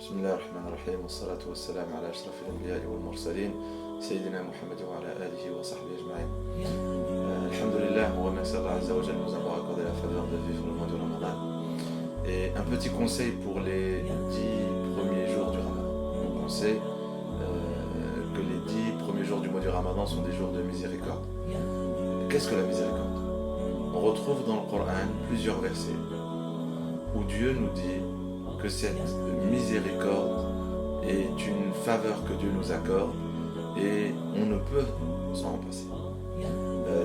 بسم الله الرحمن الرحيم والصلاة والسلام على أشرف الأنبياء والمرسلين سيدنا محمد وعلى آله وصحبه أجمعين. Alhamdulillah, on remercie Allah Azza wa Jalla de nous avoir accordé la faveur de vivre le mois de Ramadan. Et un petit conseil pour les 10 premiers jours du Ramadan. Donc on sait que les 10 premiers jours du mois du Ramadan sont des jours de miséricorde. Qu'est-ce que la miséricorde? On retrouve dans le Coran plusieurs versets où Dieu nous dit que cette miséricorde est une faveur que Dieu nous accorde et on ne peut s'en passer.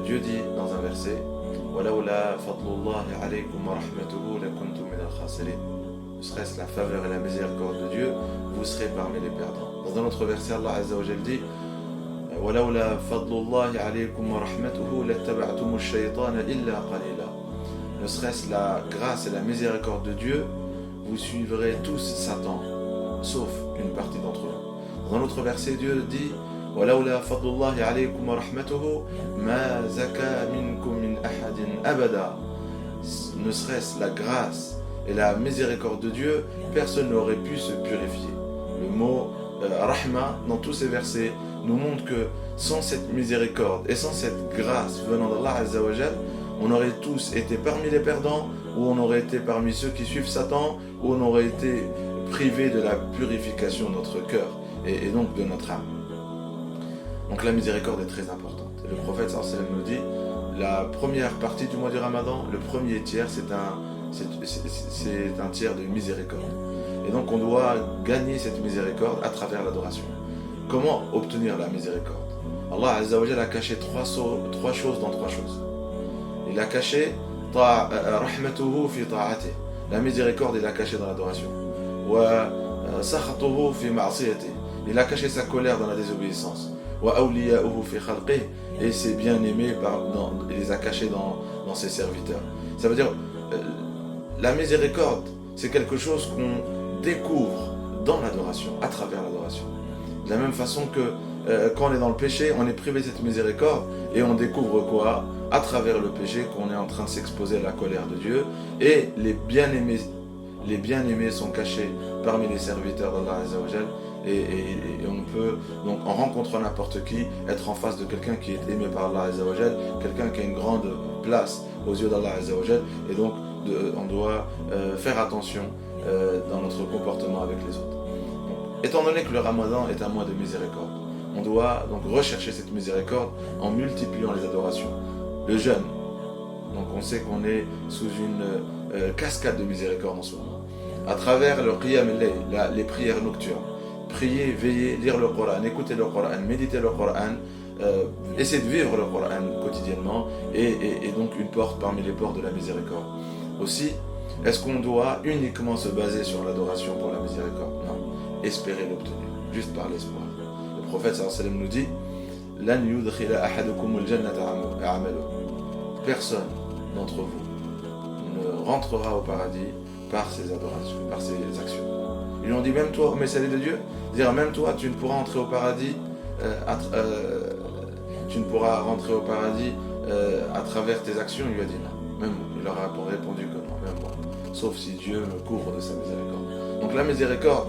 Dieu dit dans un verset وَلَوْلَا فَضْلُ اللَّهِ عَلَيْكُمْ وَرَحْمَتُهُ لَكُنْتُمْ مِنَ الْخَاسِرِينَ. Serait-ce la faveur et la miséricorde de Dieu, vous serez parmi les perdants. Dans un autre verset, Allah Azza wa Jalla dit وَلَوْلَا فَضْلُ اللَّهِ عَلَيْكُمْ وَرَحْمَتُهُ لَاتَّبَعْتُمُ الشَّيْطَانَ إِلَّا قَلِيلًا. Ne serait-ce la grâce et la miséricorde de Dieu, vous suivrez tous Satan, sauf une partie d'entre vous. Dans un autre verset, Dieu dit وَلَوْلَا فَضْلُ اللَّهِ عَلَيْكُمْ وَرَحْمَتُهُ مَا زَكَى مِنْكُمْ مِنْ أَحَدٍ أَبَدًا. Ne serait-ce la grâce et la miséricorde de Dieu, personne n'aurait pu se purifier. Le mot rahma dans tous ces versets nous montre que sans cette miséricorde et sans cette grâce venant d'Allah Azza wa Jal, on aurait tous été parmi les perdants, ou on aurait été parmi ceux qui suivent Satan, ou on aurait été privé de la purification de notre cœur et donc de notre âme. Donc la miséricorde est très importante. Et le prophète sallallahu alayhi wa sallam nous dit, la première partie du mois du Ramadan, le premier tiers, c'est un tiers de miséricorde. Et donc on doit gagner cette miséricorde à travers l'adoration. Comment obtenir la miséricorde? Allah Azza wa Jalla a caché trois choses dans trois choses. Il a caché rahmatuhu fi ta'ati. La miséricorde, il a caché dans l'adoration. Wa sakhatuhu fi ma'siyati. Il a caché sa colère dans la désobéissance. Wa awliya'uhu fi khalqih. Et ses bien-aimés, il les a cachés dans ses serviteurs. Ça veut dire, la miséricorde, c'est quelque chose qu'on découvre dans l'adoration, à travers l'adoration. De la même façon que quand on est dans le péché, on est privé de cette miséricorde et on découvre quoi? À travers le péché, qu'on est en train de s'exposer à la colère de Dieu, et les bien-aimés sont cachés parmi les serviteurs d'Allah Azza wa Jal, et on peut donc, en rencontrant n'importe qui, être en face de quelqu'un qui est aimé par Allah Azza wa Jal, quelqu'un qui a une grande place aux yeux d'Allah Azza wa Jal, et donc on doit faire attention dans notre comportement avec les autres. Donc, étant donné que le Ramadan est un mois de miséricorde, on doit donc rechercher cette miséricorde en multipliant les adorations. Le jeûne, donc on sait qu'on est sous une cascade de miséricorde en ce moment. À travers le qiyam al-layl, les prières nocturnes, prier, veiller, lire le Coran, écouter le Coran, méditer le Coran, essayer de vivre le Coran quotidiennement, et donc une porte parmi les portes de la miséricorde. Aussi, est-ce qu'on doit uniquement se baser sur l'adoration pour la miséricorde? Non, espérer l'obtenir, juste par l'espoir. Le prophète sallallahu alayhi wa sallam nous dit لَنْ يُدْخِلَ أَحَدُكُمُ الْجَنَّةَ عَمَلُهُ. Personne d'entre vous ne rentrera au paradis par ses adorations, par ses actions. Ils lui ont dit, même toi, au messager de Dieu, dire même toi, tu ne pourras entrer au paradis, tu ne pourras rentrer au paradis à travers tes actions. Il lui a dit non. Même moi. Il leur a répondu que non, même moi. Sauf si Dieu me couvre de sa miséricorde. Donc la miséricorde,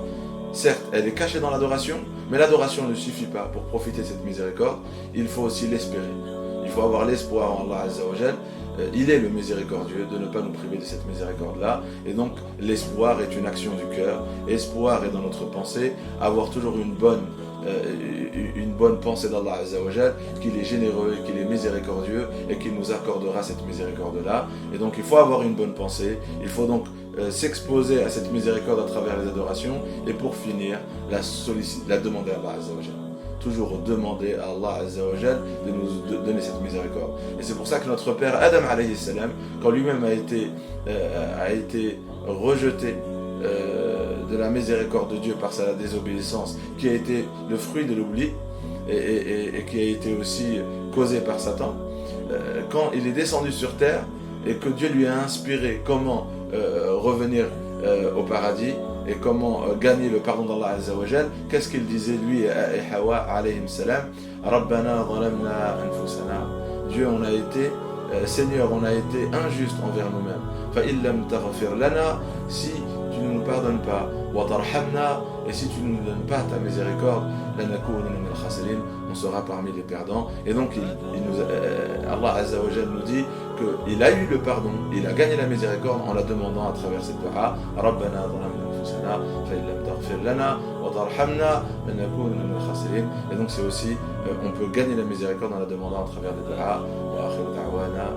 certes, elle est cachée dans l'adoration, mais l'adoration ne suffit pas pour profiter de cette miséricorde. Il faut aussi l'espérer. Il faut avoir l'espoir en Allah Azza wa Jal. Il est le miséricordieux, de ne pas nous priver de cette miséricorde-là. Et donc, l'espoir est une action du cœur. Espoir est dans notre pensée. Avoir toujours une bonne pensée d'Allah Azza wa Jal, qu'il est généreux et qu'il est miséricordieux et qu'il nous accordera cette miséricorde-là. Et donc, il faut avoir une bonne pensée. Il faut donc s'exposer à cette miséricorde à travers les adorations. Et pour finir, la demander à Allah Azza wa Jal. Toujours demander à Allah Azza wa Jal de nous donner cette miséricorde. Et c'est pour ça que notre père Adam alayhi salam, quand lui-même a été rejeté de la miséricorde de Dieu par sa désobéissance, qui a été le fruit de l'oubli et qui a été aussi causé par Satan, quand il est descendu sur terre et que Dieu lui a inspiré comment revenir au paradis, et comment gagner le pardon d'Allah Azza wa Jal, qu'est-ce qu'il disait lui et Hawa alayhim salam? Rabbana zalamna anfusana. Dieu, on a été, Seigneur, on a été injuste envers nous-mêmes. Fa illam taghfir lana, si tu ne nous pardonnes pas, et si tu ne nous donnes pas ta miséricorde, on sera parmi les perdants. Et donc Allah Azza wa Jal nous dit qu'il a eu le pardon, il a gagné la miséricorde en la demandant à travers cette dua. Rabbana zalamna anfusana fa in lam taghfir lana wa tarhamna lanakunanna minal khasirin. Et donc c'est aussi on peut gagner la miséricorde en la demandant à travers des dua. Wa akhiru da'wana